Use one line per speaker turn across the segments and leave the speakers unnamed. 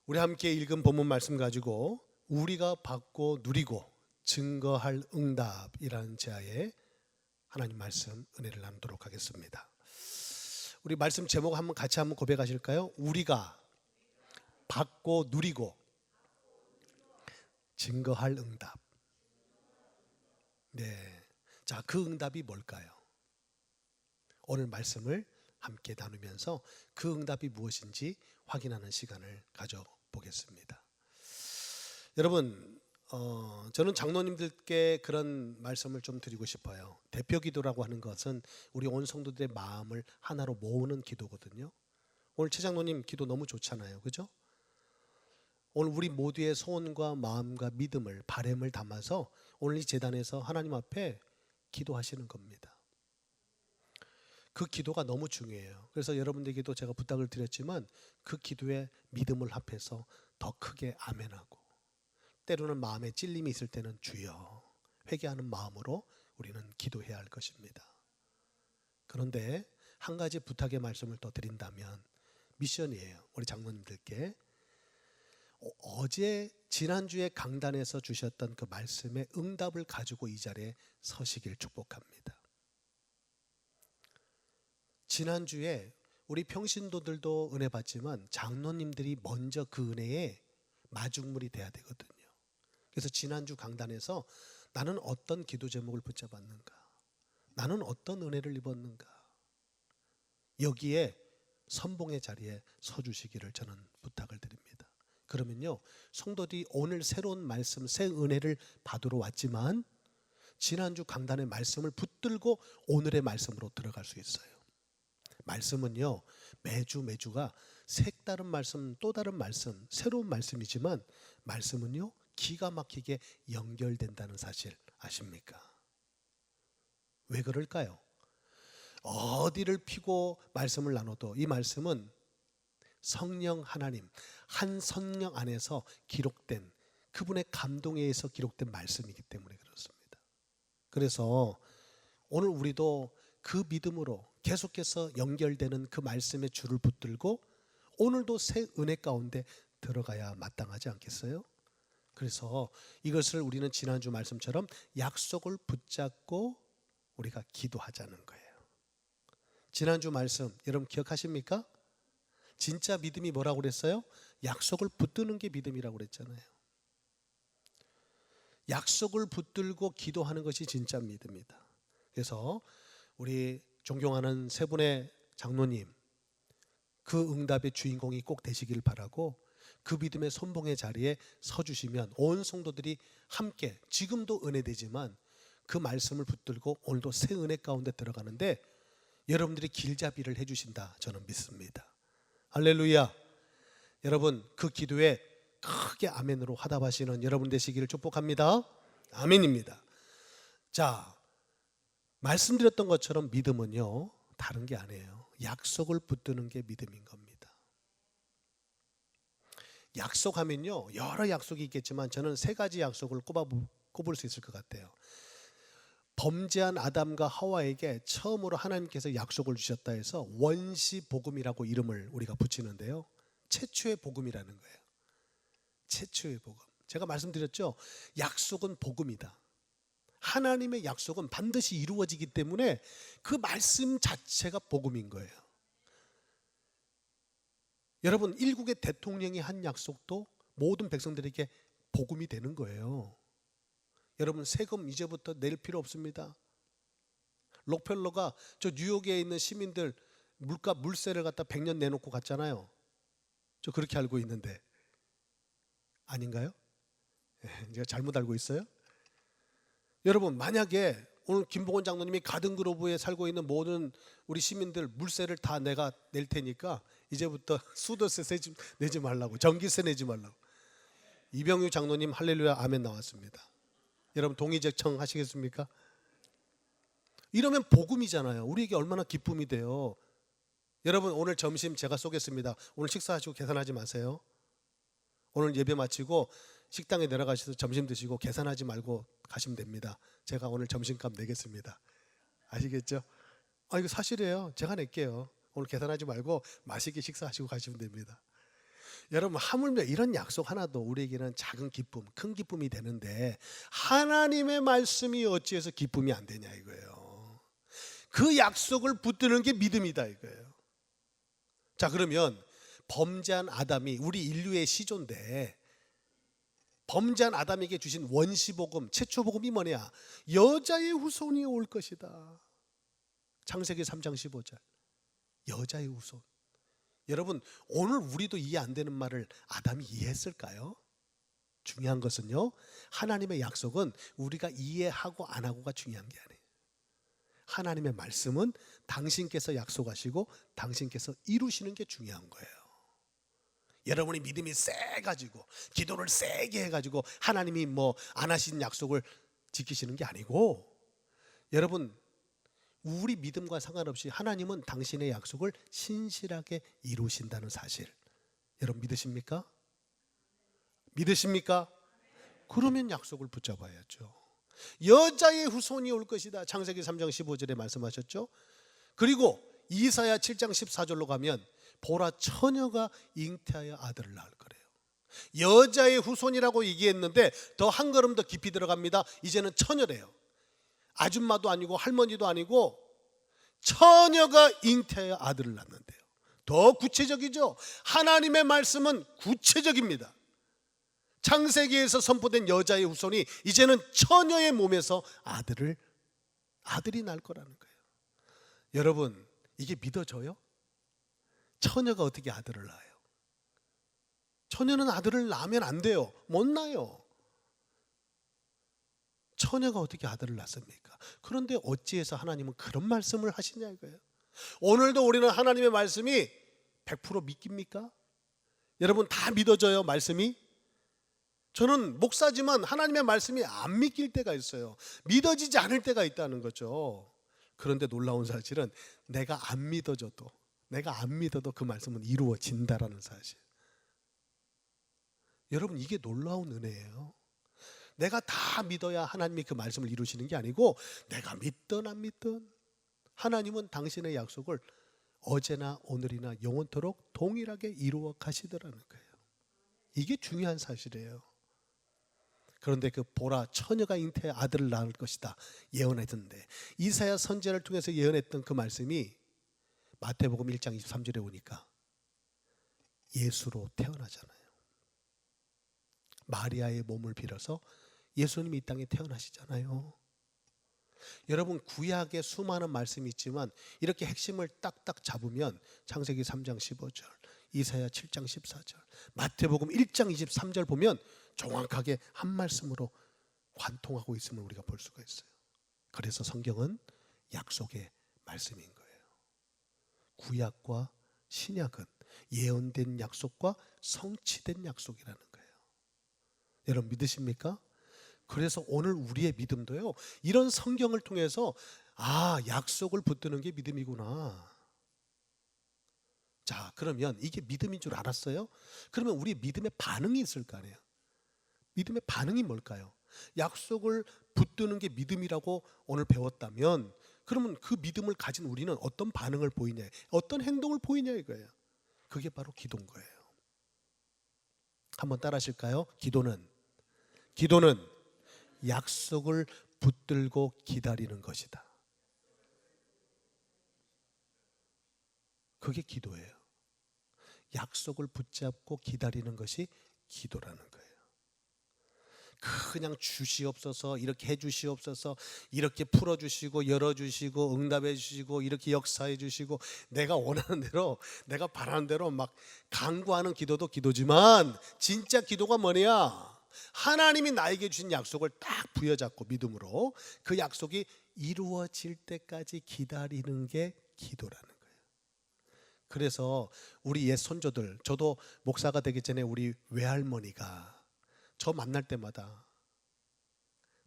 우리 함께 읽은 본문 말씀 가지고 우리가 받고 누리고 증거할 응답이라는 제하에 하나님 말씀 은혜를 나누도록 하겠습니다. 우리 말씀 제목 한번 같이 한번 고백하실까요? 우리가 받고 누리고 증거할 응답. 네. 자, 그 응답이 뭘까요? 오늘 말씀을 함께 나누면서 그 응답이 무엇인지 확인하는 시간을 가져보겠습니다. 여러분, 저는 장로님들께 그런 말씀을 좀 드리고 싶어요. 대표 기도라고 하는 것은 우리 온 성도들의 마음을 하나로 모으는 기도거든요. 오늘 최 장로님 기도 너무 좋잖아요, 그죠? 오늘 우리 모두의 소원과 마음과 믿음을, 바램을 담아서 오늘 이 제단에서 하나님 앞에 기도하시는 겁니다. 그 기도가 너무 중요해요. 그래서 여러분들에게도 제가 부탁을 드렸지만 그 기도에 믿음을 합해서 더 크게 아멘하고, 때로는 마음에 찔림이 있을 때는 주여 회개하는 마음으로 우리는 기도해야 할 것입니다. 그런데 한 가지 부탁의 말씀을 더 드린다면 미션이에요. 우리 장로님들께 어제 지난주에 강단에서 주셨던 그 말씀의 응답을 가지고 이 자리에 서시길 축복합니다. 지난주에 우리 평신도들도 은혜 받지만 장로님들이 먼저 그 은혜에 마중물이 돼야 되거든요. 그래서 지난주 강단에서 나는 어떤 기도 제목을 붙잡았는가, 나는 어떤 은혜를 입었는가, 여기에 선봉의 자리에 서주시기를 저는 부탁을 드립니다. 그러면요, 성도들이 오늘 새로운 말씀, 새 은혜를 받으러 왔지만 지난주 강단의 말씀을 붙들고 오늘의 말씀으로 들어갈 수 있어요. 말씀은요, 매주가 색다른 말씀, 또 다른 말씀, 새로운 말씀이지만 말씀은요, 기가 막히게 연결된다는 사실 아십니까? 왜 그럴까요? 어디를 피고 말씀을 나눠도 이 말씀은 성령 하나님, 한 성령 안에서 기록된 그분의 감동에 의해서 기록된 말씀이기 때문에 그렇습니다. 그래서 오늘 우리도 그 믿음으로 계속해서 연결되는 그 말씀의 줄을 붙들고 오늘도 새 은혜 가운데 들어가야 마땅하지 않겠어요? 그래서 이것을 우리는 지난주 말씀처럼 약속을 붙잡고 우리가 기도하자는 거예요. 지난주 말씀 여러분 기억하십니까? 진짜 믿음이 뭐라고 그랬어요? 약속을 붙드는 게 믿음이라고 그랬잖아요. 약속을 붙들고 기도하는 것이 진짜 믿음이다. 그래서 우리 존경하는 세 분의 장로님, 그 응답의 주인공이 꼭 되시길 바라고 그 믿음의 선봉의 자리에 서주시면 온 성도들이 함께 지금도 은혜되지만 그 말씀을 붙들고 오늘도 새 은혜 가운데 들어가는데 여러분들이 길잡이를 해주신다 저는 믿습니다. 할렐루야. 여러분 그 기도에 크게 아멘으로 화답하시는 여러분 되시기를 축복합니다. 아멘입니다. 자, 말씀드렸던 것처럼 믿음은요 다른 게 아니에요. 약속을 붙드는 게 믿음인 겁니다. 약속하면요 여러 약속이 있겠지만 저는 세 가지 약속을 꼽을 수 있을 것 같아요. 범죄한 아담과 하와에게 처음으로 하나님께서 약속을 주셨다 해서 원시 복음이라고 이름을 우리가 붙이는데요, 최초의 복음이라는 거예요. 최초의 복음. 제가 말씀드렸죠, 약속은 복음이다. 하나님의 약속은 반드시 이루어지기 때문에 그 말씀 자체가 복음인 거예요. 여러분 일국의 대통령이 한 약속도 모든 백성들에게 복음이 되는 거예요. 여러분 세금 이제부터 낼 필요 없습니다. 록펠러가 저 뉴욕에 있는 시민들 물세를 갖다 100년 내놓고 갔잖아요. 저 그렇게 알고 있는데 아닌가요? 제가 잘못 알고 있어요? 여러분 만약에 오늘 김봉원 장로님이 가든그로브에 살고 있는 모든 우리 시민들 물세를 다 내가 낼 테니까 이제부터 수도세 내지 말라고, 전기세 내지 말라고. 이병유 장로님 할렐루야 아멘 나왔습니다. 여러분 동의제청 하시겠습니까? 이러면 복음이잖아요. 우리에게 얼마나 기쁨이 돼요. 여러분 오늘 점심 제가 쏘겠습니다. 오늘 식사하시고 계산하지 마세요. 오늘 예배 마치고 식당에 내려가셔서 점심 드시고 계산하지 말고 가시면 됩니다. 제가 오늘 점심값 내겠습니다. 아시겠죠? 이거 사실이에요. 제가 낼게요. 오늘 계산하지 말고 맛있게 식사하시고 가시면 됩니다. 여러분, 하물며 이런 약속 하나도 우리에게는 작은 기쁨, 큰 기쁨이 되는데 하나님의 말씀이 어찌해서 기쁨이 안 되냐 이거예요. 그 약속을 붙드는 게 믿음이다 이거예요. 자, 그러면 범죄한 아담이 우리 인류의 시조인데, 범죄한 아담에게 주신 원시복음, 최초복음이 뭐냐? 여자의 후손이 올 것이다. 창세기 3장 15절. 여자의 후손. 여러분, 오늘 우리도 이해 안 되는 말을 아담이 이해했을까요? 중요한 것은요, 하나님의 약속은 우리가 이해하고 안 하고가 중요한 게 아니에요. 하나님의 말씀은 당신께서 약속하시고 당신께서 이루시는 게 중요한 거예요. 여러분이 믿음이 세가지고 기도를 세게 해가지고 하나님이 뭐 안 하신 약속을 지키시는 게 아니고, 여러분, 우리 믿음과 상관없이 하나님은 당신의 약속을 신실하게 이루신다는 사실, 여러분 믿으십니까? 믿으십니까? 그러면 약속을 붙잡아야죠. 여자의 후손이 올 것이다. 창세기 3장 15절에 말씀하셨죠. 그리고 이사야 7장 14절로 가면 보라, 처녀가 잉태하여 아들을 낳을 거래요. 여자의 후손이라고 얘기했는데 더 한 걸음 더 깊이 들어갑니다. 이제는 처녀래요. 아줌마도 아니고 할머니도 아니고 처녀가 잉태하여 아들을 낳는데요. 더 구체적이죠. 하나님의 말씀은 구체적입니다. 창세기에서 선포된 여자의 후손이 이제는 처녀의 몸에서 아들이 날 거라는 거예요. 여러분, 이게 믿어져요? 처녀가 어떻게 아들을 낳아요? 처녀는 아들을 낳으면 안 돼요. 못 낳아요. 처녀가 어떻게 아들을 낳습니까? 그런데 어찌해서 하나님은 그런 말씀을 하시냐 이거예요. 오늘도 우리는 하나님의 말씀이 100% 믿깁니까? 여러분, 다 믿어져요 말씀이? 저는 목사지만 하나님의 말씀이 안 믿길 때가 있어요. 믿어지지 않을 때가 있다는 거죠. 그런데 놀라운 사실은 내가 안 믿어도 그 말씀은 이루어진다라는 사실. 여러분, 이게 놀라운 은혜예요. 내가 다 믿어야 하나님이 그 말씀을 이루시는 게 아니고, 내가 믿든 안 믿든 하나님은 당신의 약속을 어제나 오늘이나 영원토록 동일하게 이루어 가시더라는 거예요. 이게 중요한 사실이에요. 그런데 그 보라, 처녀가 잉태해 아들을 낳을 것이다 예언했는데, 이사야 선지자를 통해서 예언했던 그 말씀이 마태복음 1장 23절에 오니까 예수로 태어나잖아요. 마리아의 몸을 빌어서 예수님이 이 땅에 태어나시잖아요. 여러분, 구약에 수많은 말씀이 있지만 이렇게 핵심을 딱딱 잡으면 창세기 3장 15절, 이사야 7장 14절, 마태복음 1장 23절 보면 정확하게 한 말씀으로 관통하고 있음을 우리가 볼 수가 있어요. 그래서 성경은 약속의 말씀인 거예요. 구약과 신약은 예언된 약속과 성취된 약속이라는 거예요. 여러분 믿으십니까? 그래서 오늘 우리의 믿음도요, 이런 성경을 통해서 약속을 붙드는 게 믿음이구나. 자, 그러면 이게 믿음인 줄 알았어요? 그러면 우리 믿음의 반응이 있을 거 아니에요. 믿음의 반응이 뭘까요? 약속을 붙드는 게 믿음이라고 오늘 배웠다면, 그러면 그 믿음을 가진 우리는 어떤 반응을 보이냐, 어떤 행동을 보이냐 이거예요. 그게 바로 기도인 거예요. 한번 따라 하실까요? 기도는 약속을 붙들고 기다리는 것이다. 그게 기도예요. 약속을 붙잡고 기다리는 것이 기도라는 거예요. 그냥 주시옵소서, 이렇게 해주시옵소서, 이렇게 풀어주시고 열어주시고 응답해주시고 이렇게 역사해주시고 내가 원하는 대로, 내가 바라는 대로 막 간구하는 기도도 기도지만, 진짜 기도가 뭐냐? 하나님이 나에게 주신 약속을 딱 부여잡고 믿음으로 그 약속이 이루어질 때까지 기다리는 게 기도라는 거예요. 그래서 우리 옛 손조들, 저도 목사가 되기 전에 우리 외할머니가 저 만날 때마다,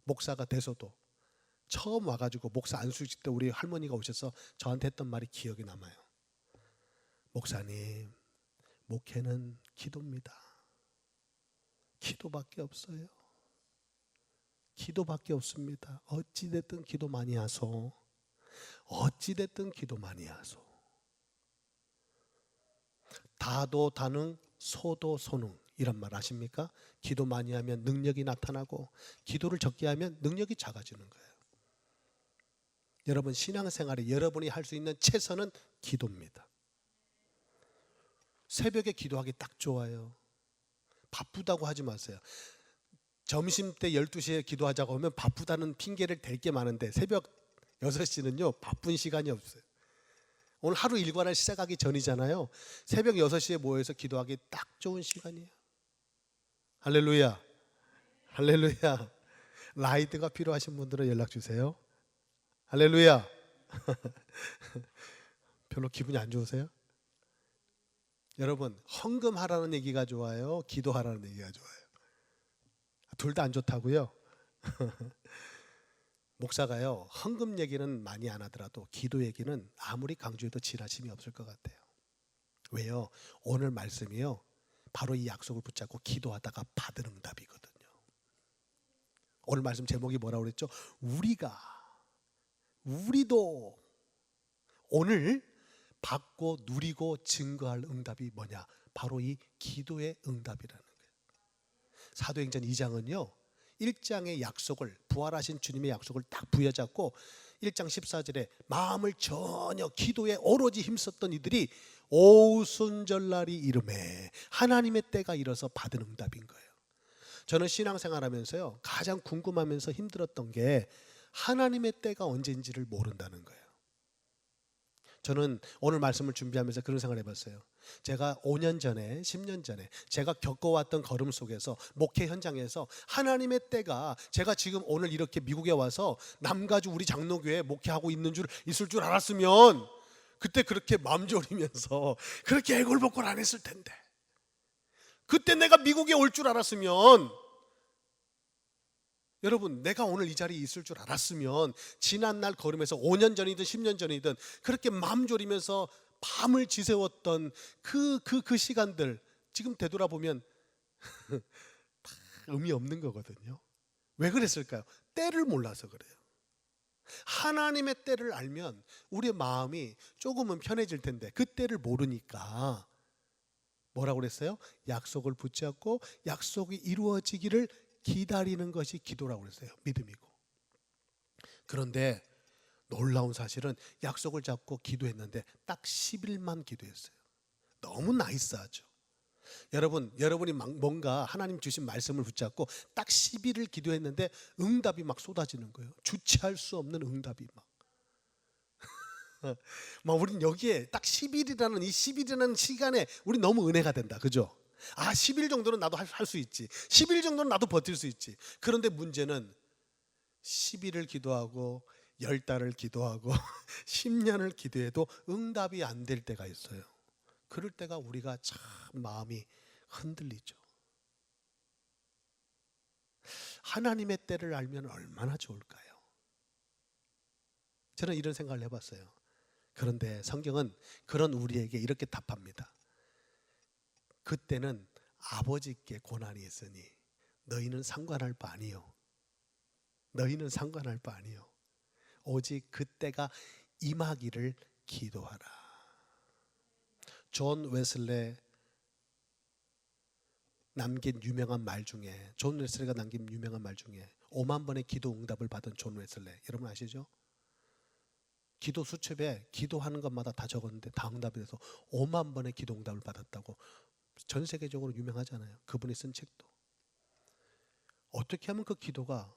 목사가 돼서도 처음 와가지고 목사 안수식 때 우리 할머니가 오셔서 저한테 했던 말이 기억이 남아요. 목사님, 목회는 기도입니다. 기도밖에 없어요. 기도밖에 없습니다. 어찌됐든 기도 많이 하소. 어찌됐든 기도 많이 하소. 다도 다능 소도소능 이런 말 아십니까? 기도 많이 하면 능력이 나타나고 기도를 적게 하면 능력이 작아지는 거예요. 여러분 신앙생활에 여러분이 할 수 있는 최선은 기도입니다. 새벽에 기도하기 딱 좋아요. 바쁘다고 하지 마세요. 점심때 12시에 기도하자고 하면 바쁘다는 핑계를 댈 게 많은데 새벽 6시는요 바쁜 시간이 없어요. 오늘 하루 일과를 시작하기 전이잖아요. 새벽 6시에 모여서 기도하기 딱 좋은 시간이에요. 할렐루야. 할렐루야. 라이드가 필요하신 분들은 연락 주세요. 할렐루야. 별로 기분이 안 좋으세요? 여러분 헌금하라는 얘기가 좋아요? 기도하라는 얘기가 좋아요? 둘 다 안 좋다고요? 목사가요 헌금 얘기는 많이 안 하더라도 기도 얘기는 아무리 강조해도 지나침이 없을 것 같아요. 왜요? 오늘 말씀이요 바로 이 약속을 붙잡고 기도하다가 받은 응답이거든요. 오늘 말씀 제목이 뭐라고 그랬죠? 우리도 오늘 받고 누리고 증거할 응답이 뭐냐? 바로 이 기도의 응답이라는 거예요. 사도행전 2장은요 1장의 약속을 부활하신 주님의 약속을 딱 부여잡고 1장 14절에 마음을 전혀 기도에 오로지 힘썼던 이들이 오순절날이 이름에 하나님의 때가 이뤄서 받은 응답인 거예요. 저는 신앙생활하면서요 가장 궁금하면서 힘들었던 게 하나님의 때가 언제인지를 모른다는 거예요. 저는 오늘 말씀을 준비하면서 그런 생각을 해봤어요. 제가 5년 전에 10년 전에 제가 겪어왔던 걸음 속에서 목회 현장에서 하나님의 때가 제가 지금 오늘 이렇게 미국에 와서 남가주 우리 장로교회에 목회하고 있을 줄 알았으면 그때 그렇게 마음 졸이면서 그렇게 애걸복걸 안 했을 텐데, 그때 내가 미국에 올 줄 알았으면, 여러분 내가 오늘 이 자리에 있을 줄 알았으면 지난날 걸음에서 5년 전이든 10년 전이든 그렇게 마음 졸이면서 밤을 지새웠던 그 시간들 지금 되돌아보면 다 의미 없는 거거든요. 왜 그랬을까요? 때를 몰라서 그래요. 하나님의 때를 알면 우리의 마음이 조금은 편해질 텐데 그 때를 모르니까 뭐라고 그랬어요? 약속을 붙잡고 약속이 이루어지기를 기다리는 것이 기도라고 그랬어요. 믿음이고. 그런데 놀라운 사실은 약속을 잡고 기도했는데 딱 10일만 기도했어요. 너무 나이스하죠. 여러분이 뭔가 하나님 주신 말씀을 붙잡고 딱 10일을 기도했는데 응답이 막 쏟아지는 거예요. 주체할 수 없는 응답이 막 우린 여기에 딱 10일이라는 이 10일이라는 시간에 우리 너무 은혜가 된다. 그죠? 10일 정도는 나도 할 수 있지. 10일 정도는 나도 버틸 수 있지. 그런데 문제는 10일을 기도하고 10달을 기도하고 10년을 기도해도 응답이 안 될 때가 있어요. 그럴 때가 우리가 참 마음이 흔들리죠. 하나님의 때를 알면 얼마나 좋을까요? 저는 이런 생각을 해봤어요. 그런데 성경은 그런 우리에게 이렇게 답합니다. 그때는 아버지께 고난이 있으니 너희는 상관할 바 아니요. 너희는 상관할 바 아니요. 오직 그때가 임하기를 기도하라. 존 웨슬레 남긴 유명한 말 중에, 존 웨슬레가 남긴 유명한 말 중에 5만 번의 기도 응답을 받은 존 웨슬레, 여러분 아시죠? 기도 수첩에 기도하는 것마다 다 적었는데 다 응답이 돼서 5만 번의 기도 응답을 받았다고 전 세계적으로 유명하잖아요. 그분이 쓴 책도. 어떻게 하면 그 기도가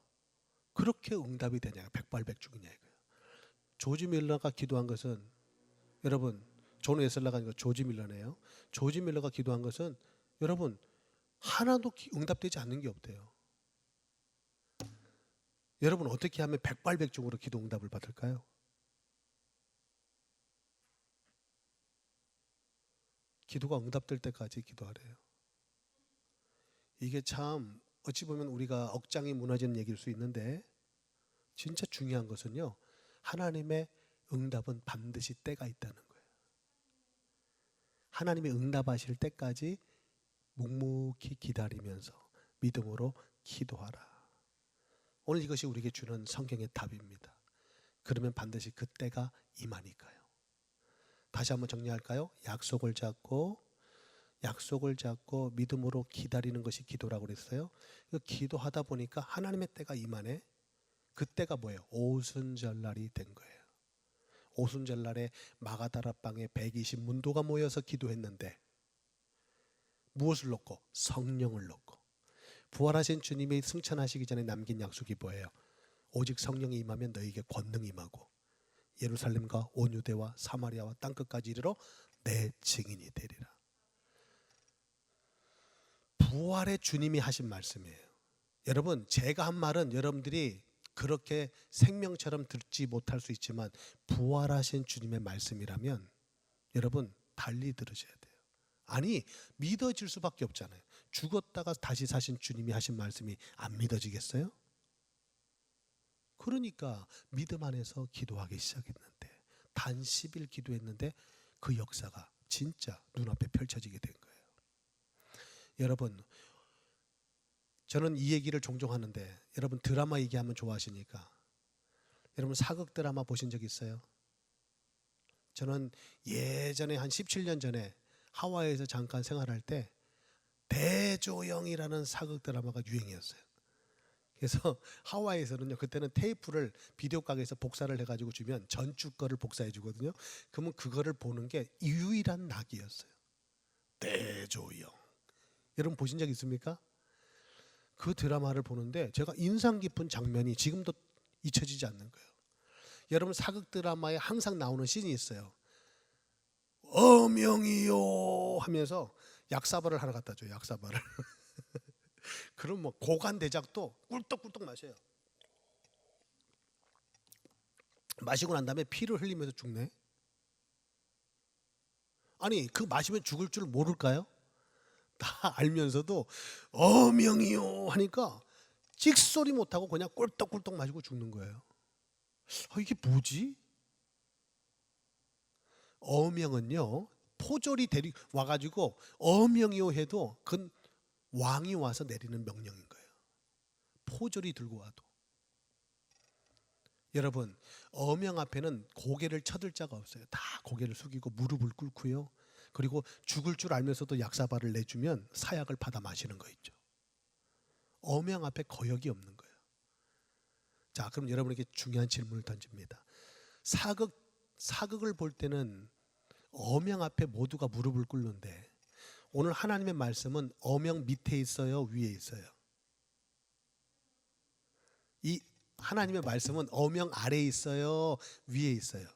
그렇게 응답이 되냐, 백발백중이냐 이거예요. 조지 밀러가 기도한 것은, 여러분 존 웨슬레가 아니고 조지 밀러네요. 조지 밀러가 기도한 것은 여러분 하나도 응답되지 않는 게 없대요. 여러분 어떻게 하면 백발백중으로 기도 응답을 받을까요? 기도가 응답될 때까지 기도하래요. 이게 참 어찌 보면 우리가 억장이 무너지는 얘기일 수 있는데 진짜 중요한 것은요, 하나님의 응답은 반드시 때가 있다는 거예요. 하나님이 응답하실 때까지 묵묵히 기다리면서 믿음으로 기도하라. 오늘 이것이 우리에게 주는 성경의 답입니다. 그러면 반드시 그때가 임하니까요. 다시 한번 정리할까요? 약속을 잡고 약속을 잡고 믿음으로 기다리는 것이 기도라고 그랬어요. 기도하다 보니까 하나님의 때가 임하네. 그때가 뭐예요? 오순절날이 된 거예요. 오순절날에 마가다락방에 120 문도가 모여서 기도했는데 무엇을 놓고? 성령을 놓고. 부활하신 주님이 승천하시기 전에 남긴 약속이 뭐예요? 오직 성령이 임하면 너희에게 권능이 임하고 예루살렘과 온 유대와 사마리아와 땅끝까지 이르러 내 증인이 되리라. 부활의 주님이 하신 말씀이에요. 여러분, 제가 한 말은 여러분들이 그렇게 생명처럼 듣지 못할 수 있지만 부활하신 주님의 말씀이라면 여러분 달리 들으셔야 돼요. 아니, 믿어질 수밖에 없잖아요. 죽었다가 다시 사신 주님이 하신 말씀이 안 믿어지겠어요? 그러니까 믿음 안에서 기도하기 시작했는데 단 10일 기도했는데 그 역사가 진짜 눈앞에 펼쳐지게 된 거예요. 여러분, 저는 이 얘기를 종종 하는데 여러분 드라마 얘기하면 좋아하시니까 여러분 사극 드라마 보신 적 있어요? 저는 예전에 한 17년 전에 하와이에서 잠깐 생활할 때 대조영이라는 사극 드라마가 유행이었어요. 그래서 하와이에서는요, 그때는 테이프를 비디오 가게에서 복사를 해가지고 주면 전주 거를 복사해 주거든요. 그러면 그거를 보는 게 유일한 낙이었어요. 대조영. 여러분 보신 적 있습니까? 그 드라마를 보는데 제가 인상 깊은 장면이 지금도 잊혀지지 않는 거예요. 여러분 사극 드라마에 항상 나오는 씬이 있어요. 어명이요 하면서 약사발을 하나 갖다 줘요. 약사발을. 그럼 뭐 고간 대작도 꿀떡꿀떡 마셔요. 마시고 난 다음에 피를 흘리면서 죽네. 아니 그 마시면 죽을 줄 모를까요? 다 알면서도 어명이요 하니까 찍소리 못하고 그냥 꿀떡꿀떡 마시고 죽는 거예요. 이게 뭐지? 어명은요 포졸이 데리 와가지고 어명이요 해도 그건 왕이 와서 내리는 명령인 거예요. 포졸이 들고 와도. 여러분 어명 앞에는 고개를 쳐들 자가 없어요. 다 고개를 숙이고 무릎을 꿇고요. 그리고 죽을 줄 알면서도 약사발을 내주면 사약을 받아 마시는 거 있죠. 어명 앞에 거역이 없는 거예요. 자, 그럼 여러분에게 중요한 질문을 던집니다. 사극을 볼 때는 어명 앞에 모두가 무릎을 꿇는데 오늘 하나님의 말씀은 어명 밑에 있어요, 위에 있어요? 이 하나님의 말씀은 어명 아래에 있어요, 위에 있어요?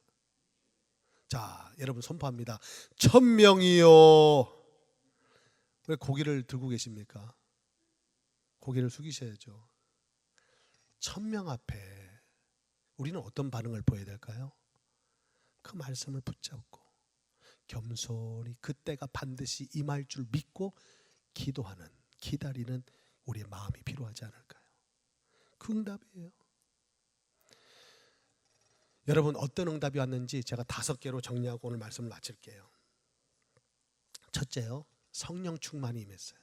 자, 여러분 선포합니다. 1000명이요. 왜 고개를 들고 계십니까? 고개를 숙이셔야죠. 1000명 앞에 우리는 어떤 반응을 보여야 될까요? 그 말씀을 붙잡고 겸손히 그때가 반드시 임할 줄 믿고 기도하는, 기다리는 우리의 마음이 필요하지 않을까요? 그 응답이에요. 여러분 어떤 응답이 왔는지 제가 5개로 정리하고 오늘 말씀을 마칠게요. 첫째요, 성령 충만이 임했어요.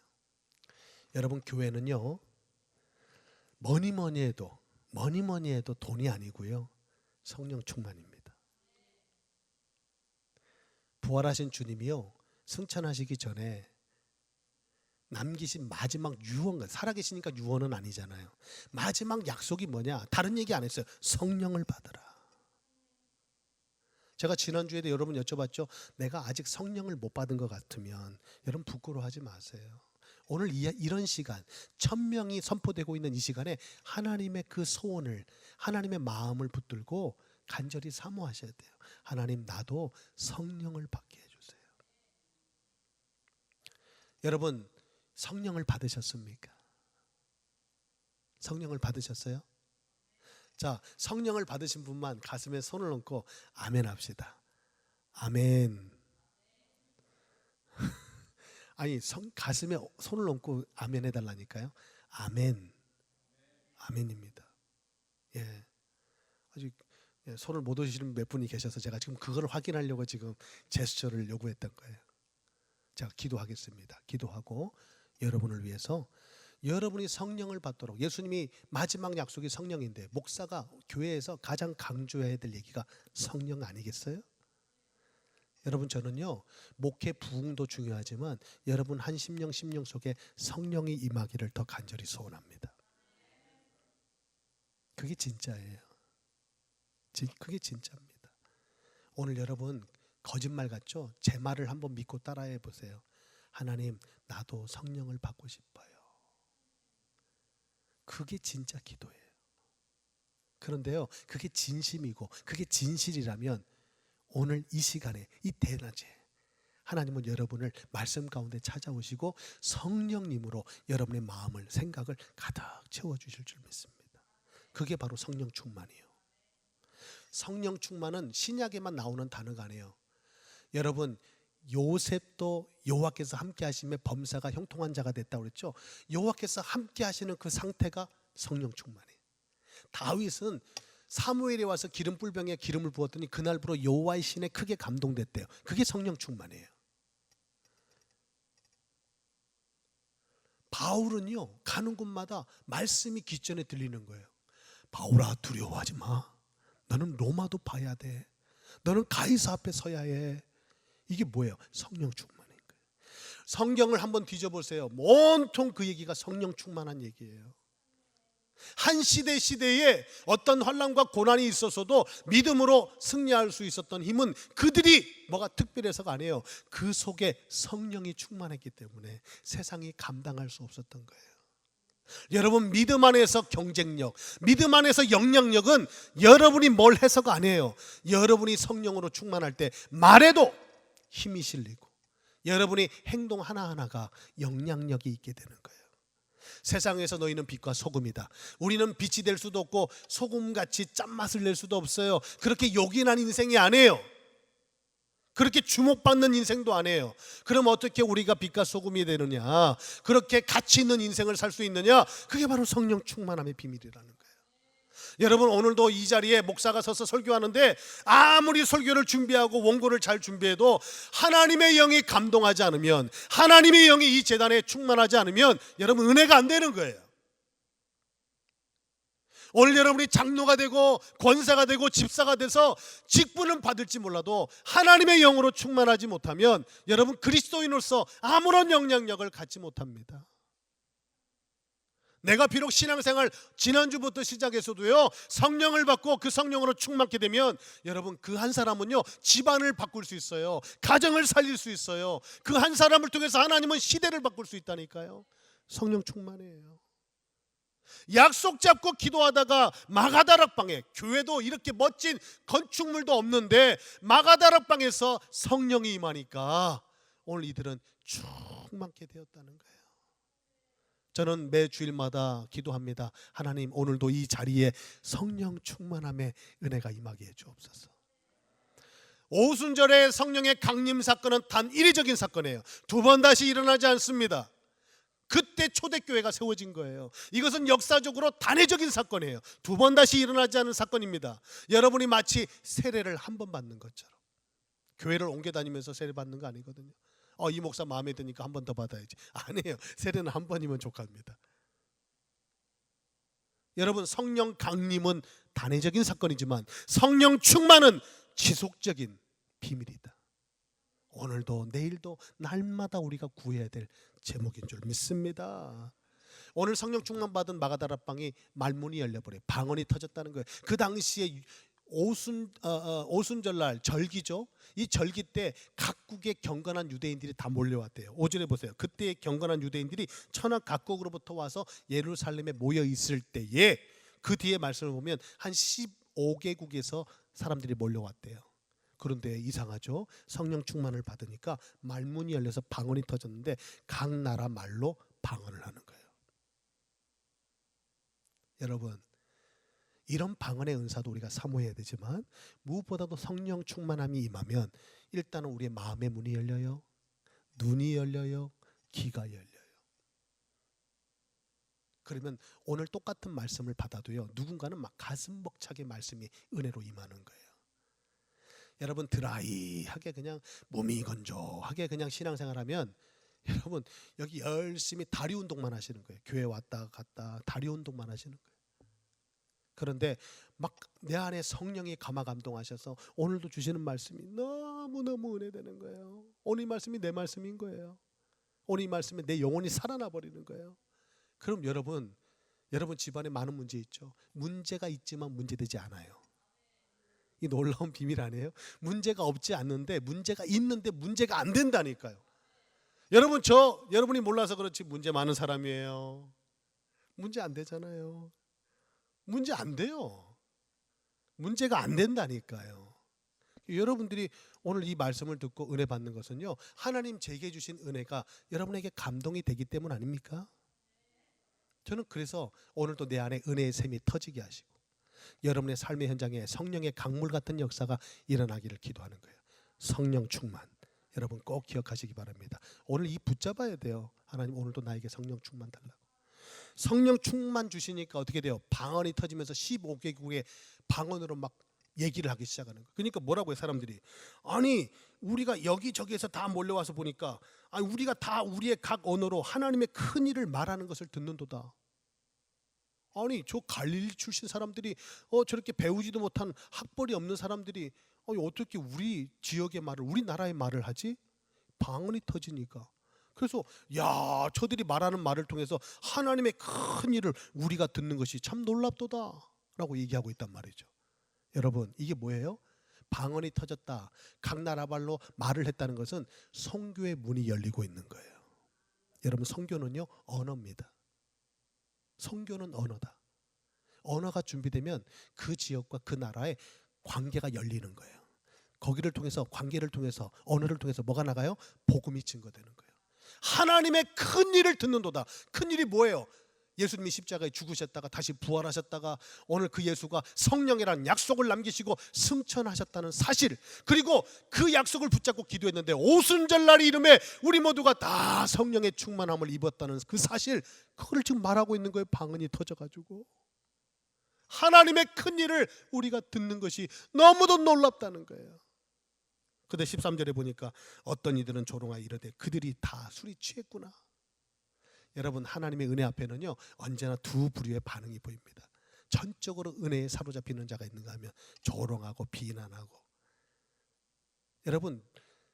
여러분 교회는요 뭐니 해도 돈이 아니고요 성령 충만입니다. 부활하신 주님이요 승천하시기 전에 남기신 마지막 유언, 살아계시니까 유언은 아니잖아요. 마지막 약속이 뭐냐? 다른 얘기 안 했어요. 성령을 받으라. 제가 지난주에도 여러분 여쭤봤죠. 내가 아직 성령을 못 받은 것 같으면 여러분 부끄러워하지 마세요. 오늘 이런 시간 1000명이 선포되고 있는 이 시간에 하나님의 그 소원을, 하나님의 마음을 붙들고 간절히 사모하셔야 돼요. 하나님 나도 성령을 받게 해주세요. 여러분 성령을 받으셨습니까? 성령을 받으셨어요? 자, 성령을 받으신 분만 가슴에 손을 얹고 아멘 합시다. 아멘. 아니 가슴에 손을 얹고 아멘 해달라니까요. 아멘. 아멘입니다. 예, 아직 손을 못 오시는 몇 분이 계셔서 제가 지금 그걸 확인하려고 지금 제스처를 요구했던 거예요. 제가 기도하겠습니다. 기도하고 여러분을 위해서 여러분이 성령을 받도록, 예수님이 마지막 약속이 성령인데 목사가 교회에서 가장 강조해야 될 얘기가 성령 아니겠어요? 여러분, 저는요, 목회 부흥도 중요하지만 여러분 한 심령 속에 성령이 임하기를 더 간절히 소원합니다. 그게 진짜예요. 그게 진짜입니다. 오늘 여러분 거짓말 같죠? 제 말을 한번 믿고 따라해 보세요. 하나님, 나도 성령을 받고 싶어요. 그게 진짜 기도예요. 그런데요, 그게 진심이고 그게 진실이라면 오늘 이 시간에, 이 대낮에 하나님은 여러분을 말씀 가운데 찾아오시고 성령님으로 여러분의 마음을, 생각을 가득 채워주실 줄 믿습니다. 그게 바로 성령 충만이에요. 성령 충만은 신약에만 나오는 단어가 아니에요. 여러분, 요셉도 여호와께서 함께 하시며 범사가 형통한 자가 됐다고 그랬죠. 여호와께서 함께 하시는 그 상태가 성령 충만이에요. 다윗은 사무엘이 와서 기름 뿔병에 기름을 부었더니 그날부로 여호와의 신에 크게 감동됐대요. 그게 성령 충만이에요. 바울은요, 가는 곳마다 말씀이 귀전에 들리는 거예요. 바울아, 두려워하지 마. 너는 로마도 봐야 돼. 너는 가이사 앞에 서야 해. 이게 뭐예요? 성령 충만인 거예요. 성경을 한번 뒤져보세요. 온통 그 얘기가 성령 충만한 얘기예요. 한 시대에 어떤 환난과 고난이 있어서도 믿음으로 승리할 수 있었던 힘은 그들이 뭐가 특별해서가 아니에요. 그 속에 성령이 충만했기 때문에 세상이 감당할 수 없었던 거예요. 여러분, 믿음 안에서 경쟁력, 믿음 안에서 영향력은 여러분이 뭘 해서가 아니에요. 여러분이 성령으로 충만할 때 말에도 힘이 실리고 여러분이 행동 하나하나가 영향력이 있게 되는 거예요. 세상에서 너희는 빛과 소금이다. 우리는 빛이 될 수도 없고 소금같이 짠맛을 낼 수도 없어요. 그렇게 요긴한 인생이 아니에요. 그렇게 주목받는 인생도 아니에요. 그럼 어떻게 우리가 빛과 소금이 되느냐? 그렇게 가치 있는 인생을 살 수 있느냐? 그게 바로 성령 충만함의 비밀이라는 거예요. 여러분, 오늘도 이 자리에 목사가 서서 설교하는데 아무리 설교를 준비하고 원고를 잘 준비해도 하나님의 영이 감동하지 않으면, 하나님의 영이 이 제단에 충만하지 않으면 여러분 은혜가 안 되는 거예요. 오늘 여러분이 장로가 되고 권사가 되고 집사가 돼서 직분은 받을지 몰라도 하나님의 영으로 충만하지 못하면 여러분 그리스도인으로서 아무런 영향력을 갖지 못합니다. 내가 비록 신앙생활 지난주부터 시작해서도요, 성령을 받고 그 성령으로 충만하게 되면 여러분 그 한 사람은요 집안을 바꿀 수 있어요. 가정을 살릴 수 있어요. 그 한 사람을 통해서 하나님은 시대를 바꿀 수 있다니까요. 성령 충만이에요. 약속 잡고 기도하다가 마가다락방에, 교회도 이렇게 멋진 건축물도 없는데 마가다락방에서 성령이 임하니까 오늘 이들은 충만케 되었다는 거예요. 저는 매 주일마다 기도합니다. 하나님, 오늘도 이 자리에 성령 충만함의 은혜가 임하게 해 주옵소서. 오순절의 성령의 강림 사건은 단 이례적인 사건이에요. 두 번 다시 일어나지 않습니다. 그때 초대교회가 세워진 거예요. 이것은 역사적으로 단회적인 사건이에요. 두 번 다시 일어나지 않은 사건입니다. 여러분이 마치 세례를 한 번 받는 것처럼, 교회를 옮겨 다니면서 세례 받는 거 아니거든요. 이 목사 마음에 드니까 한 번 더 받아야지. 아니에요. 세례는 한 번이면 족합니다. 여러분, 성령 강림은 단회적인 사건이지만 성령 충만은 지속적인 비밀이다. 오늘도 내일도 날마다 우리가 구해야 될 제목인 줄 믿습니다. 오늘 성령 충만 받은 마가다락방이 말문이 열려버려요. 방언이 터졌다는 거예요. 그 당시에 오순절날 절기죠. 이 절기 때 각국의 경건한 유대인들이 다 몰려왔대요. 5절에 보세요. 그때 경건한 유대인들이 천하 각국으로부터 와서 예루살렘에 모여 있을 때에, 그 뒤에 말씀을 보면 한 15개국에서 사람들이 몰려왔대요. 그런데 이상하죠. 성령 충만을 받으니까 말문이 열려서 방언이 터졌는데 각 나라 말로 방언을 하는 거예요. 여러분, 이런 방언의 은사도 우리가 사모해야 되지만 무엇보다도 성령 충만함이 임하면 일단은 우리의 마음의 문이 열려요. 눈이 열려요. 귀가 열려요. 그러면 오늘 똑같은 말씀을 받아도요, 누군가는 막 가슴 벅차게 말씀이 은혜로 임하는 거예요. 여러분, 드라이하게 그냥 몸이 건조하게 그냥 신앙생활하면 여러분 여기 열심히 다리 운동만 하시는 거예요. 교회 왔다 갔다 다리 운동만 하시는 거예요. 그런데 막 내 안에 성령이 감화 감동하셔서 오늘도 주시는 말씀이 너무너무 은혜되는 거예요. 오늘 이 말씀이 내 말씀인 거예요. 오늘 이 말씀에 내 영혼이 살아나 버리는 거예요. 그럼 여러분 집안에 많은 문제 있죠. 문제가 있지만 문제되지 않아요. 이 놀라운 비밀 아니에요? 문제가 없지 않는데 문제가 있는데 문제가 안 된다니까요. 여러분이 몰라서 그렇지 문제 많은 사람이에요. 문제 안 되잖아요. 문제 안 돼요. 문제가 안 된다니까요. 여러분들이 오늘 이 말씀을 듣고 은혜 받는 것은요, 하나님 제게 주신 은혜가 여러분에게 감동이 되기 때문 아닙니까? 저는 그래서 오늘도 내 안에 은혜의 샘이 터지게 하시고 여러분의 삶의 현장에 성령의 강물 같은 역사가 일어나기를 기도하는 거예요. 성령 충만, 여러분 꼭 기억하시기 바랍니다. 오늘 이 붙잡아야 돼요. 하나님 오늘도 나에게 성령 충만 달라고. 성령 충만 주시니까 어떻게 돼요? 방언이 터지면서 15개국의 방언으로 막 얘기를 하기 시작하는 거예요. 그러니까 뭐라고 해요 사람들이? 아니 우리가 여기저기에서 다 몰려와서 보니까 아니 우리가 다 우리의 각 언어로 하나님의 큰 일을 말하는 것을 듣는도다. 아니 저 갈릴리 출신 사람들이 저렇게 배우지도 못한 학벌이 없는 사람들이 어떻게 우리 지역의 말을 우리 나라의 말을 하지? 방언이 터지니까. 그래서 야 저들이 말하는 말을 통해서 하나님의 큰 일을 우리가 듣는 것이 참 놀랍도다 라고 얘기하고 있단 말이죠. 여러분 이게 뭐예요? 방언이 터졌다, 각 나라 말로 말을 했다는 것은 선교의 문이 열리고 있는 거예요. 여러분 선교는요 언어입니다. 선교는 언어다. 언어가 준비되면 그 지역과 그 나라의 관계가 열리는 거예요. 거기를 통해서 관계를 통해서 언어를 통해서 뭐가 나가요? 복음이 증거되는 거예요. 하나님의 큰 일을 듣는도다. 큰 일이 뭐예요? 예수님이 십자가에 죽으셨다가 다시 부활하셨다가 오늘 그 예수가 성령이라는 약속을 남기시고 승천하셨다는 사실, 그리고 그 약속을 붙잡고 기도했는데 오순절날 이름에 우리 모두가 다 성령의 충만함을 입었다는 그 사실, 그걸 지금 말하고 있는 거예요. 방언이 터져가지고 하나님의 큰 일을 우리가 듣는 것이 너무도 놀랍다는 거예요. 근데 13절에 보니까 어떤 이들은 조롱하여 이르되 그들이 다 술이 취했구나. 여러분 하나님의 은혜 앞에는요 언제나 두 부류의 반응이 보입니다. 전적으로 은혜에 사로잡히는 자가 있는가 하면 조롱하고 비난하고. 여러분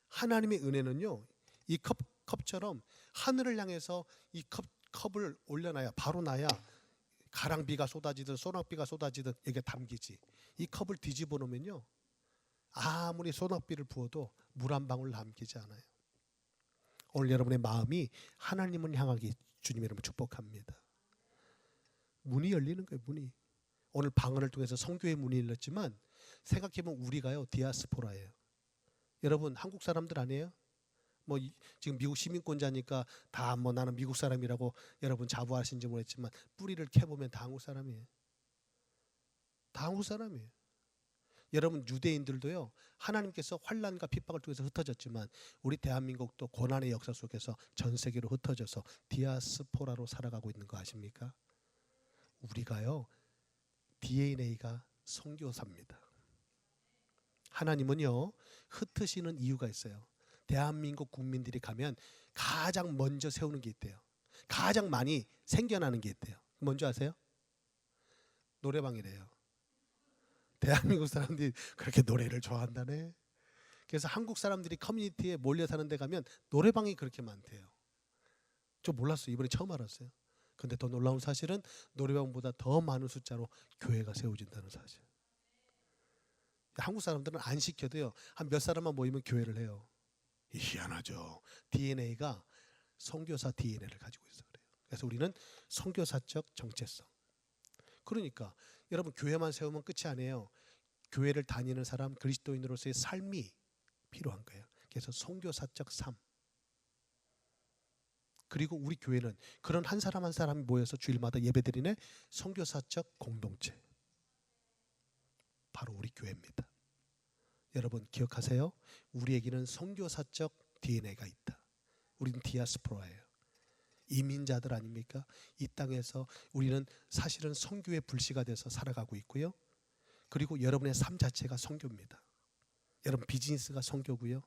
하나님의 은혜는요 이 컵처럼 하늘을 향해서 이 컵을 올려놔야 바로 놔야 가랑비가 쏟아지든 소낙비가 쏟아지든 이게 담기지. 이 컵을 뒤집어 놓으면요 아무리 소낙비를 부어도 물 한 방울 남기지 않아요. 오늘 여러분의 마음이 하나님을 향하기 주님 이름으로 축복합니다. 문이 열리는 거예요. 문이. 오늘 방언을 통해서 선교의 문이 열렸지만 생각해보면 우리가요 디아스포라예요. 여러분 한국 사람들 아니에요? 뭐 지금 미국 시민권자니까 다 뭐 나는 미국 사람이라고 여러분 자부하시는지 모르겠지만 뿌리를 캐보면 다 한국 사람이에요. 다 한국 사람이에요. 여러분 유대인들도요 하나님께서 환난과 핍박을 통해서 흩어졌지만 우리 대한민국도 고난의 역사 속에서 전 세계로 흩어져서 디아스포라로 살아가고 있는 거 아십니까? 우리가요 DNA가 선교사입니다. 하나님은요 흩으시는 이유가 있어요. 대한민국 국민들이 가면 가장 먼저 세우는 게 있대요. 가장 많이 생겨나는 게 있대요. 뭔지 아세요? 노래방이래요. 대한민국 사람들이 그렇게 노래를 좋아한다네. 그래서 한국 사람들이 커뮤니티에 몰려 사는 데 가면 노래방이 그렇게 많대요. 저 몰랐어요. 이번에 처음 알았어요. 근데 더 놀라운 사실은 노래방보다 더 많은 숫자로 교회가 세워진다는 사실. 한국 사람들은 안 시켜도요 한 몇 사람만 모이면 교회를 해요. 희한하죠. DNA가 선교사 DNA를 가지고 있어 그래요. 그래서 우리는 선교사적 정체성. 그러니까 여러분 교회만 세우면 끝이 아니에요. 교회를 다니는 사람 그리스도인으로서의 삶이 필요한 거예요. 그래서 선교사적 삶. 그리고 우리 교회는 그런 한 사람 한 사람이 모여서 주일마다 예배드리는 선교사적 공동체. 바로 우리 교회입니다. 여러분 기억하세요. 우리에게는 선교사적 DNA가 있다. 우리는 디아스포라예요. 이민자들 아닙니까? 이 땅에서 우리는 사실은 선교의 불씨가 돼서 살아가고 있고요. 그리고 여러분의 삶 자체가 선교입니다. 여러분 비즈니스가 선교고요.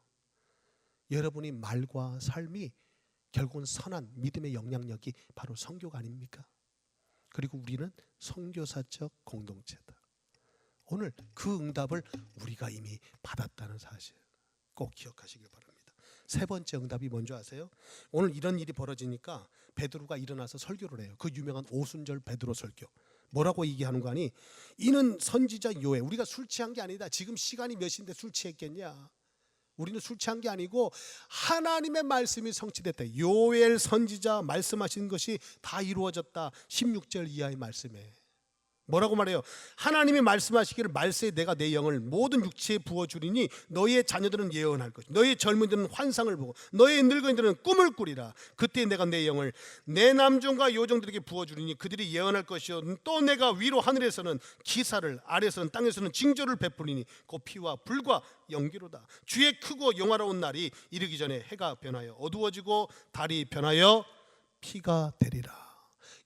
여러분이 말과 삶이 결국은 선한 믿음의 영향력이 바로 선교가 아닙니까? 그리고 우리는 선교사적 공동체다. 오늘 그 응답을 우리가 이미 받았다는 사실 꼭 기억하시길 바랍니다. 세 번째 응답이 뭔지 아세요? 오늘 이런 일이 벌어지니까 베드로가 일어나서 설교를 해요. 그 유명한 오순절 베드로 설교. 뭐라고 얘기하는 거 아니? 이는 선지자 요엘. 우리가 술 취한 게 아니다. 지금 시간이 몇 시인데 술 취했겠냐? 우리는 술 취한 게 아니고 하나님의 말씀이 성취됐다. 요엘 선지자 말씀하신 것이 다 이루어졌다. 16절 이하의 말씀에 뭐라고 말해요? 하나님이 말씀하시기를 말세에 내가 내 영을 모든 육체에 부어주리니 너희의 자녀들은 예언할 것이고 너희의 젊은이들은 환상을 보고 너희의 늙은이들은 꿈을 꾸리라. 그때 내가 내 영을 내 남종과 요정들에게 부어주리니 그들이 예언할 것이요 또 내가 위로 하늘에서는 기사를 아래에서는 땅에서는 징조를 베풀리니 곧 피와 불과 연기로다. 주의 크고 영화로운 날이 이르기 전에 해가 변하여 어두워지고 달이 변하여 피가 되리라.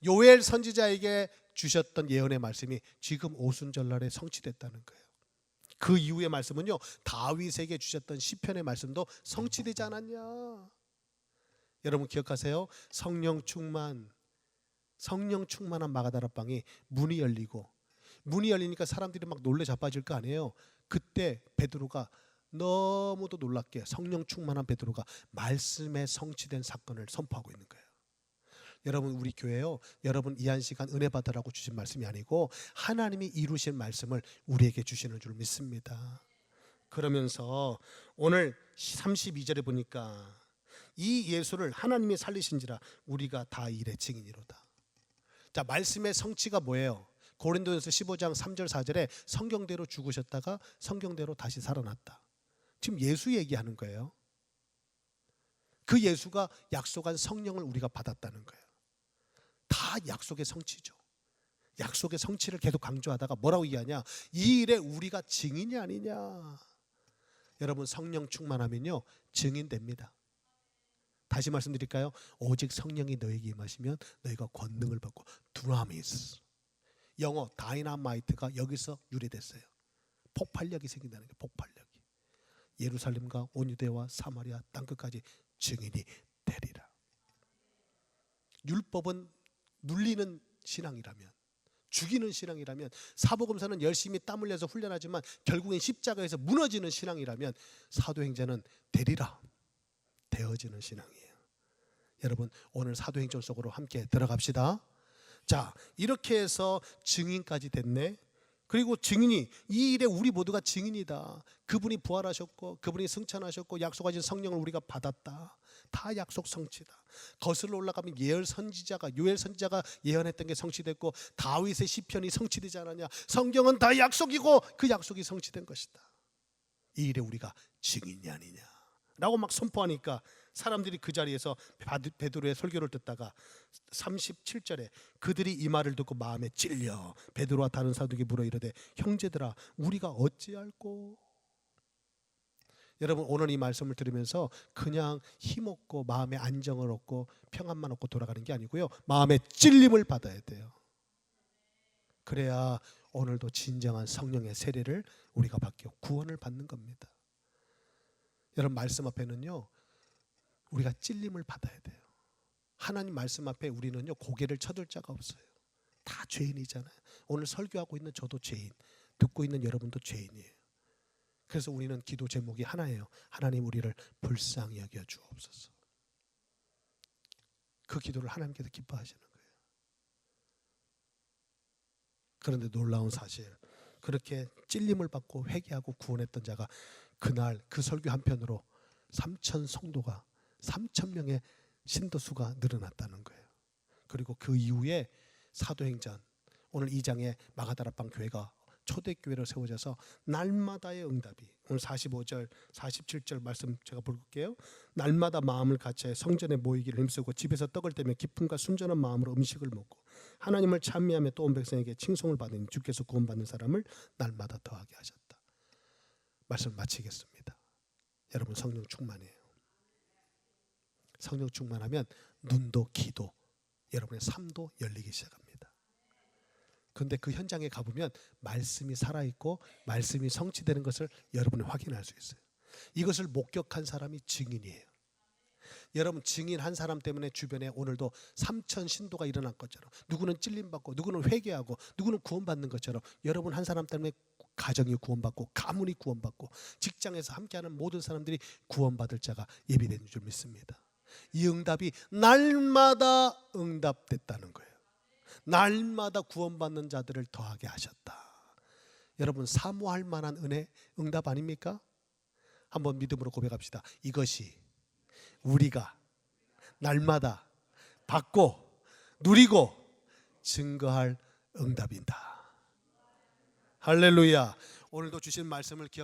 요엘 선지자에게 주셨던 예언의 말씀이 지금 오순절날에 성취됐다는 거예요. 그 이후의 말씀은요, 다윗에게 주셨던 시편의 말씀도 성취되지 않았냐. 여러분 기억하세요? 성령 충만한 마가다라방이 문이 열리니까 사람들이 막 놀래 자빠질 거 아니에요. 그때 베드로가 너무도 놀랍게 성령 충만한 베드로가 말씀에 성취된 사건을 선포하고 있는 거예요. 여러분 우리 교회요, 여러분 이 한 시간 은혜 받으라고 주신 말씀이 아니고 하나님이 이루신 말씀을 우리에게 주시는 줄 믿습니다. 그러면서 오늘 32절에 보니까 이 예수를 하나님이 살리신지라 우리가 다 일의 증인이로다. 자, 말씀의 성취가 뭐예요? 고린도전서 15장 3절 4절에 성경대로 죽으셨다가 성경대로 다시 살아났다. 지금 예수 얘기하는 거예요. 그 예수가 약속한 성령을 우리가 받았다는 거예요. 다 약속의 성취죠. 약속의 성취를 계속 강조하다가 뭐라고 얘기하냐? 이 일에 우리가 증인이 아니냐. 여러분 성령 충만하면요 증인됩니다. 다시 말씀드릴까요? 오직 성령이 너에게 임하시면 너희가 권능을 받고 두나미스, 영어 다이나마이트가 여기서 유래됐어요. 폭발력이 생긴다는 게 폭발력이. 예루살렘과 온 유대와 사마리아 땅끝까지 증인이 되리라. 율법은 눌리는 신앙이라면, 죽이는 신앙이라면, 사복음서는 열심히 땀 흘려서 훈련하지만 결국엔 십자가에서 무너지는 신앙이라면 사도행전은 되리라, 되어지는 신앙이에요. 여러분 오늘 사도행전 속으로 함께 들어갑시다. 자, 이렇게 해서 증인까지 됐네. 그리고 증인이 이 일에 우리 모두가 증인이다. 그분이 부활하셨고 그분이 승천하셨고 약속하신 성령을 우리가 받았다. 다 약속 성취다. 거슬러 올라가면 요엘 선지자가 예언했던 게 성취됐고 다윗의 시편이 성취되지 않았냐. 성경은 다 약속이고 그 약속이 성취된 것이다. 이 일에 우리가 증인이 아니냐 라고 막 선포하니까 사람들이 그 자리에서 베드로의 설교를 듣다가 37절에 그들이 이 말을 듣고 마음에 찔려 베드로와 다른 사도에게 물어 이르되 형제들아 우리가 어찌할꼬. 여러분 오늘 이 말씀을 들으면서 그냥 힘없고 마음에 안정을 얻고 평안만 얻고 돌아가는 게 아니고요, 마음에 찔림을 받아야 돼요. 그래야 오늘도 진정한 성령의 세례를 우리가 받고 구원을 받는 겁니다. 여러분 말씀 앞에는요 우리가 찔림을 받아야 돼요. 하나님 말씀 앞에 우리는요 고개를 쳐들 자가 없어요. 다 죄인이잖아요. 오늘 설교하고 있는 저도 죄인, 듣고 있는 여러분도 죄인이에요. 그래서 우리는 기도 제목이 하나예요. 하나님 우리를 불쌍히 여겨 주옵소서. 그 기도를 하나님께서 기뻐하시는 거예요. 그런데 놀라운 사실, 그렇게 찔림을 받고 회개하고 구원했던 자가 그날 그 설교 한편으로 3,000 성도가 3,000명의 신도수가 늘어났다는 거예요. 그리고 그 이후에 사도행전 오늘 2장에 마가다라방 교회가 초대교회로 세워져서 날마다의 응답이, 오늘 45절 47절 말씀 제가 볼게요. 날마다 마음을 같이 성전에 모이기를 힘쓰고 집에서 떡을 떼며 기쁨과 순전한 마음으로 음식을 먹고 하나님을 찬미하며 또 온 백성에게 칭송을 받으니 주께서 구원받는 사람을 날마다 더하게 하셨다. 말씀을 마치겠습니다. 여러분 성령 충만해요. 성령 충만하면 눈도 귀도 여러분의 삶도 열리기 시작합니다. 그런데 그 현장에 가보면 말씀이 살아있고 말씀이 성취되는 것을 여러분이 확인할 수 있어요. 이것을 목격한 사람이 증인이에요. 여러분 증인 한 사람 때문에 주변에 오늘도 3천 신도가 일어난 것처럼, 누구는 찔림받고 누구는 회개하고 누구는 구원받는 것처럼, 여러분 한 사람 때문에 가정이 구원받고 가문이 구원받고 직장에서 함께하는 모든 사람들이 구원받을 자가 예비된 줄 믿습니다. 이 응답이 날마다 응답됐다는 거예요. 날마다 구원받는 자들을 더하게 하셨다. 여러분 사모할 만한 은혜, 응답 아닙니까? 한번 믿음으로 고백합시다. 이것이 우리가 날마다 받고 누리고 증거할 응답이다. 할렐루야. 오늘도 주신 말씀을 기억